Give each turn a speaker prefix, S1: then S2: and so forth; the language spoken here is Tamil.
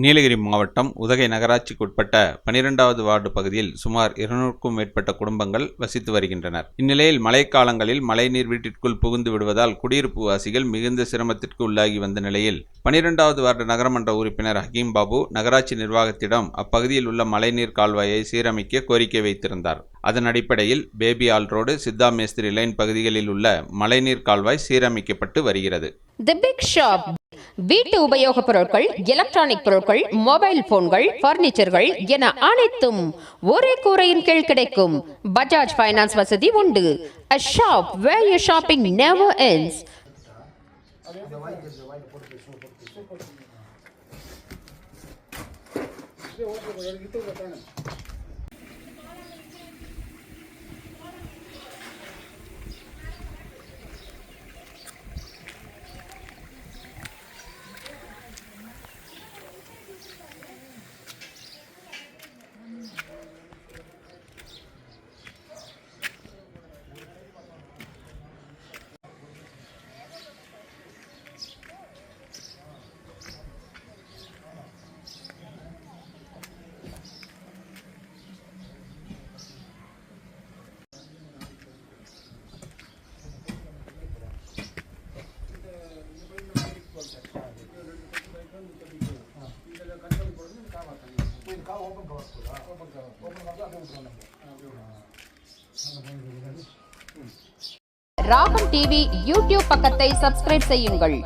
S1: நீலகிரி மாவட்டம் உதகை நகராட்சிக்குட்பட்ட 12வது வார்டு பகுதியில் சுமார் 200க்கும் மேற்பட்ட குடும்பங்கள் வசித்து வருகின்றனர். இந்நிலையில் மழைக்காலங்களில் மழைநீர் வீட்டிற்குள் புகுந்து விடுவதால் குடியிருப்பு வாசிகள் மிகுந்த சிரமத்திற்கு உள்ளாகி வந்த நிலையில் 12வது வார்டு நகரமன்ற உறுப்பினர் ஹக்கீம் பாபு நகராட்சி நிர்வாகத்திடம் அப்பகுதியில் உள்ள மழைநீர் கால்வாயை சீரமைக்க கோரிக்கை வைத்திருந்தார். அதன் அடிப்படையில் பேபி ஆல் ரோடு, சித்தா மேஸ்திரி லைன் பகுதிகளில் உள்ள மழைநீர் கால்வாய் சீரமைக்கப்பட்டு வருகிறது.
S2: தி பிக் ஷாப் வீட்டு உபயோகப் பொருட்கள், எலக்ட்ரானிக் பொருட்கள், மொபைல் போன்கள், பர்னிச்சர்கள் என அனைத்தும் ஒரே கூரையின் கீழ் கிடைக்கும். பஜாஜ் ஃபைனான்ஸ் வசதி உண்டு. A shop where your shopping never ends. ராகம் டிவி யூடியூப் பக்கத்தை சப்ஸ்கிரைப் செய்யுங்கள்.